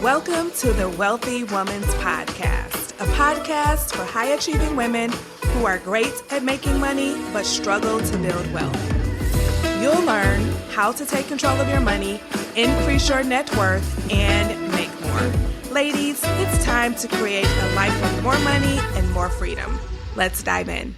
Welcome to the Wealthy Woman's Podcast, a podcast for high-achieving women who are great at making money but struggle to build wealth. You'll learn how to take control of your money, increase your net worth, and make more. Ladies, it's time to create a life with more money and more freedom. Let's dive in.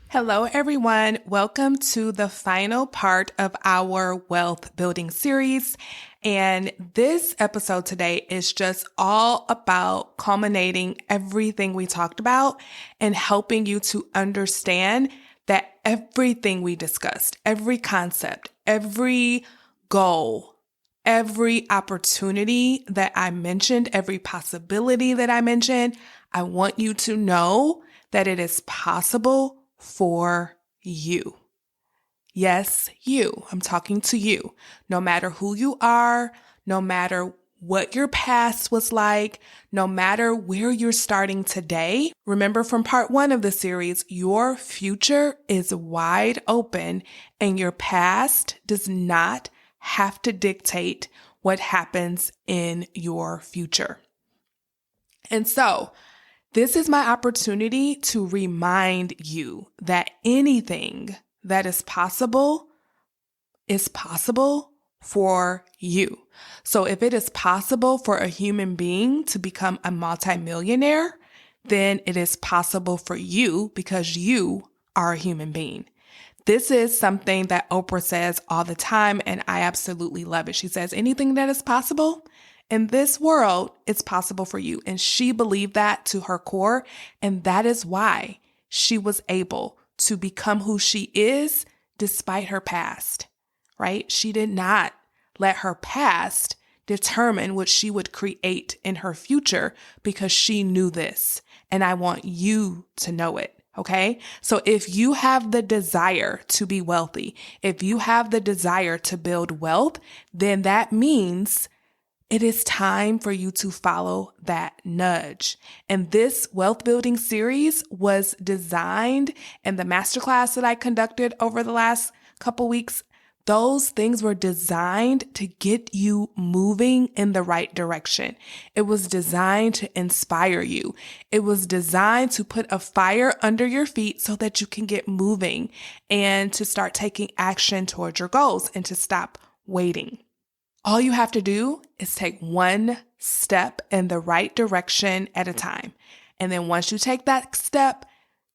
Hello, everyone. Welcome to the final part of our wealth building series. And this episode today is just all about culminating everything we talked about and helping you to understand that everything we discussed, every concept, every goal, every opportunity that I mentioned, every possibility that I mentioned, I want you to know that it is possible for you. Yes, you. I'm talking to you. No matter who you are, no matter what your past was like, no matter where you're starting today. Remember from part 1 of the series, your future is wide open and your past does not have to dictate what happens in your future. And so, this is my opportunity to remind you that anything that is possible for you. So if it is possible for a human being to become a multimillionaire, then it is possible for you because you are a human being. This is something that Oprah says all the time, and I absolutely love it. She says, anything that is possible in this world, it's possible for you. And she believed that to her core. And that is why she was able to become who she is despite her past, right? She did not let her past determine what she would create in her future because she knew this. And I want you to know it. Okay. So if you have the desire to be wealthy, if you have the desire to build wealth, then that means it is time for you to follow that nudge. And this wealth building series was designed, and the masterclass that I conducted over the last couple weeks, those things were designed to get you moving in the right direction. It was designed to inspire you. It was designed to put a fire under your feet so that you can get moving and to start taking action towards your goals and to stop waiting. All you have to do is take one step in the right direction at a time. And then once you take that step,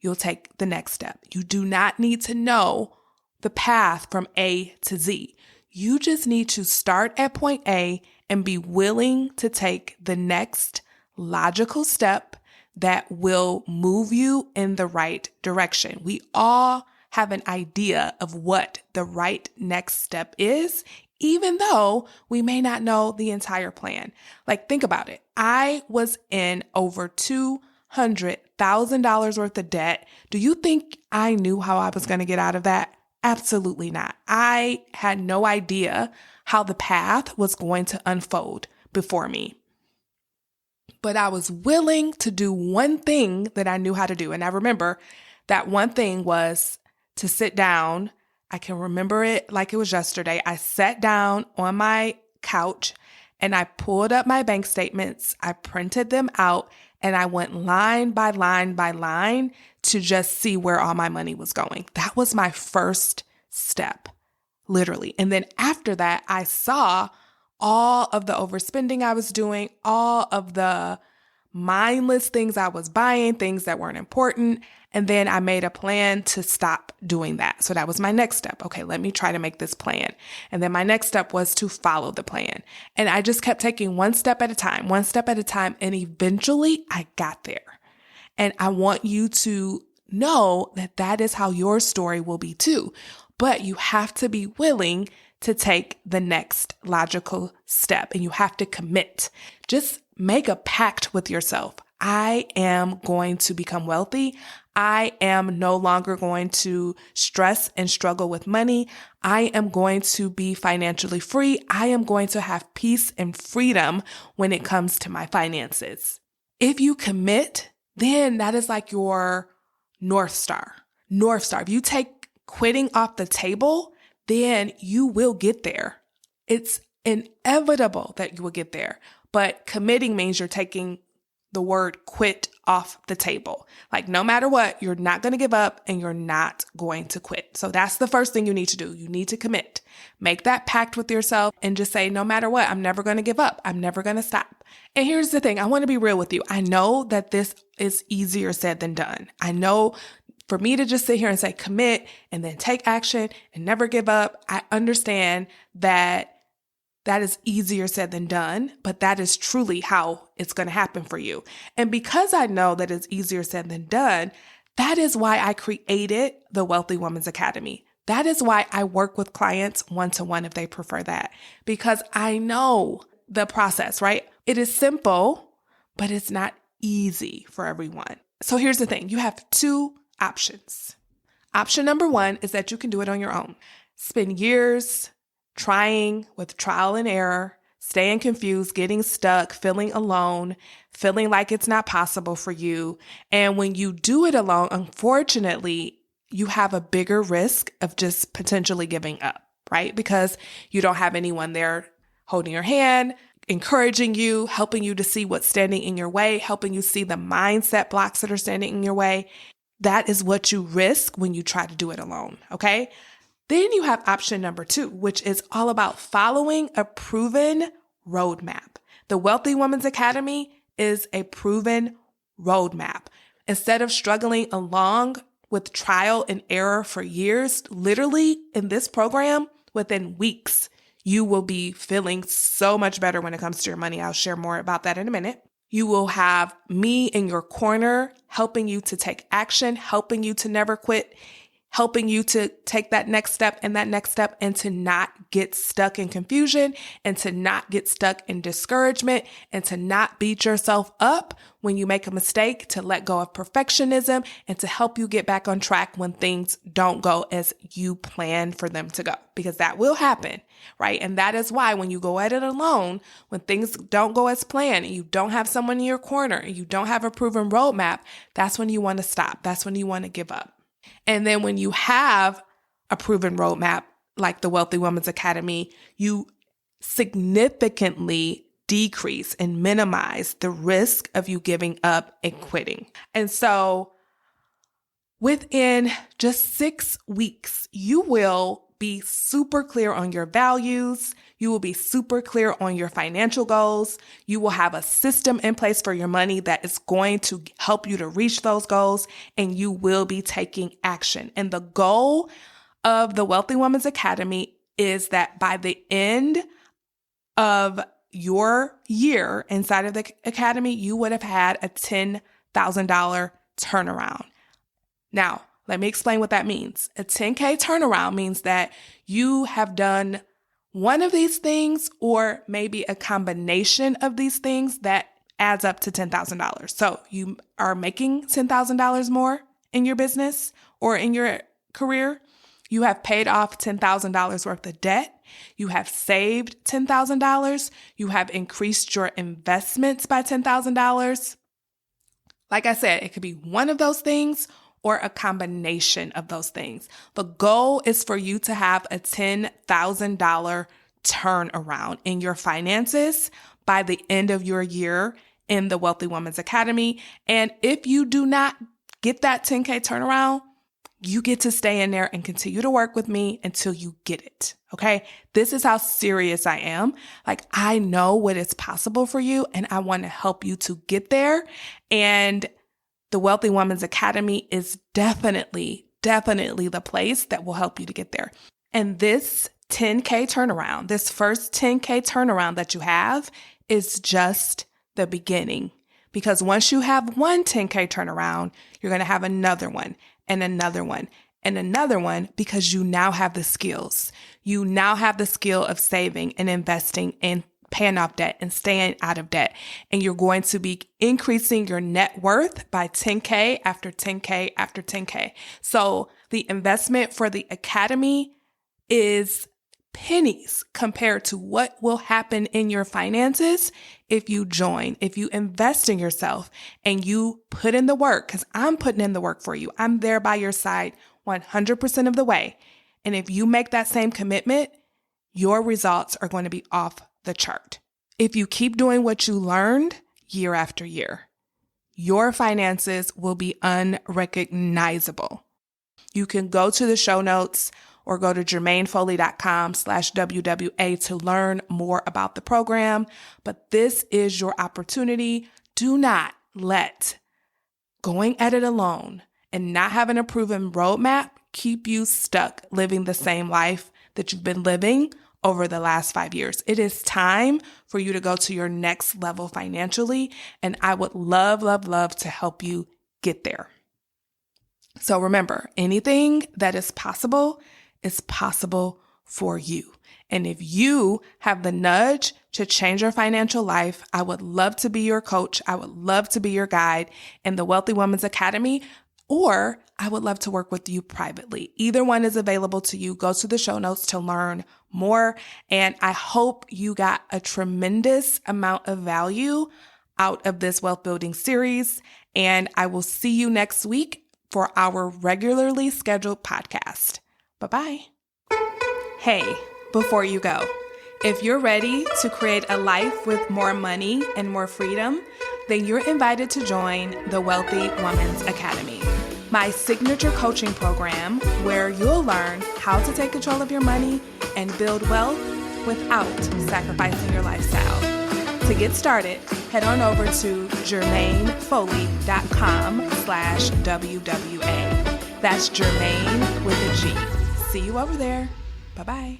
you'll take the next step. You do not need to know the path from A to Z. You just need to start at point A and be willing to take the next logical step that will move you in the right direction. We all have an idea of what the right next step is, even though we may not know the entire plan. Like, think about it. I was in over $200,000 worth of debt. Do you think I knew how I was going to get out of that? Absolutely not. I had no idea how the path was going to unfold before me. But I was willing to do one thing that I knew how to do. And I remember that one thing was to sit down. I can remember it like it was yesterday. I sat down on my couch and I pulled up my bank statements. I printed them out and I went line by line by line to just see where all my money was going. That was my first step, literally. And then after that, I saw all of the overspending I was doing, all of the mindless things I was buying, things that weren't important. And then I made a plan to stop doing that. So that was my next step. Okay, let me try to make this plan. And then my next step was to follow the plan. And I just kept taking one step at a time. And eventually I got there. And I want you to know that that is how your story will be too. But you have to be willing to take the next logical step and you have to commit. Just make a pact with yourself. I am going to become wealthy. I am no longer going to stress and struggle with money. I am going to be financially free. I am going to have peace and freedom when it comes to my finances. If you commit, then that is like your North Star. If you take quitting off the table, then you will get there. It's inevitable that you will get there. but committing means you're taking the word quit off the table. Like no matter what, you're not going to give up and you're not going to quit. So that's the first thing you need to do. You need to commit. Make that pact with yourself and just say, no matter what, I'm never going to give up. I'm never going to stop. And here's the thing. I want to be real with you. I know that this is easier said than done. I know for me to just sit here and say commit and then take action and never give up, I understand that that is easier said than done, but that is truly how it's going to happen for you. And because I know that it's easier said than done, that is why I created the Wealthy Woman's Academy. That is why I work with clients one-to-one if they prefer that, because I know the process, right? It is simple, but it's not easy for everyone. So here's the thing. You have two options. Option number one is that you can do it on your own. Spend years trying with trial and error, staying confused, getting stuck, feeling alone, feeling like it's not possible for you. And when you do it alone, unfortunately, you have a bigger risk of just potentially giving up, right? Because you don't have anyone there holding your hand, encouraging you, helping you to see what's standing in your way, helping you see the mindset blocks that are standing in your way. That is what you risk when you try to do it alone, okay? Then you have option number two, which is all about following a proven roadmap. The Wealthy Woman's Academy is a proven roadmap. Instead of struggling along with trial and error for years, literally in this program, within weeks, you will be feeling so much better when it comes to your money. I'll share more about that in a minute. You will have me in your corner, helping you to take action, helping you to never quit, helping you to take that next step and to not get stuck in confusion and to not get stuck in discouragement and to not beat yourself up when you make a mistake, to let go of perfectionism and to help you get back on track when things don't go as you planned for them to go, because that will happen, right? And that is why when you go at it alone, when things don't go as planned and you don't have someone in your corner and you don't have a proven roadmap, that's when you want to stop. That's when you want to give up. And then when you have a proven roadmap like the Wealthy Woman's Academy, you significantly decrease and minimize the risk of you giving up and quitting. And so within just 6 weeks, you will be super clear on your values. You will be super clear on your financial goals. You will have a system in place for your money that is going to help you to reach those goals, and you will be taking action. And the goal of the Wealthy Woman's Academy is that by the end of your year inside of the academy, you would have had a $10,000 turnaround. Now, let me explain what that means. A 10K turnaround means that you have done one of these things or maybe a combination of these things that adds up to $10,000. So you are making $10,000 more in your business or in your career. You have paid off $10,000 worth of debt. You have saved $10,000. You have increased your investments by $10,000. Like I said, it could be one of those things or a combination of those things. The goal is for you to have a $10,000 turnaround in your finances by the end of your year in the Wealthy Woman's Academy. And if you do not get that 10K turnaround, you get to stay in there and continue to work with me until you get it. Okay. This is how serious I am. Like, I know what is possible for you and I want to help you to get there. And the Wealthy Woman's Academy is definitely the place that will help you to get there. And this 10K turnaround, this first 10K turnaround that you have is just the beginning. Because once you have one 10K turnaround, you're going to have another one and another one and another one, because you now have the skills. You now have the skill of saving and investing and paying off debt and staying out of debt. And you're going to be increasing your net worth by 10K after 10K after 10K. So the investment for the academy is pennies compared to what will happen in your finances if you join, if you invest in yourself and you put in the work, because I'm putting in the work for you. I'm there by your side 100% of the way. And if you make that same commitment, your results are going to be off the chart. If you keep doing what you learned year after year, your finances will be unrecognizable. You can go to the show notes or go to jermainefoley.com/WWA to learn more about the program. But this is your opportunity. Do not let going at it alone and not having a proven roadmap keep you stuck living the same life that you've been living over the last 5 years. It is time for you to go to your next level financially, and I would love, love, love to help you get there. So remember, anything that is possible for you. And if you have the nudge to change your financial life, I would love to be your coach. I would love to be your guide in the Wealthy Woman's Academy, or I would love to work with you privately. Either one is available to you. Go to the show notes to learn more. And I hope you got a tremendous amount of value out of this wealth building series. And I will see you next week for our regularly scheduled podcast. Bye-bye. Hey, before you go, if you're ready to create a life with more money and more freedom, then you're invited to join the Wealthy Woman's Academy, my signature coaching program where you'll learn how to take control of your money and build wealth without sacrificing your lifestyle. To get started, head on over to jermainefoley.com/WWA. That's Jermaine with a G. See you over there. Bye-bye.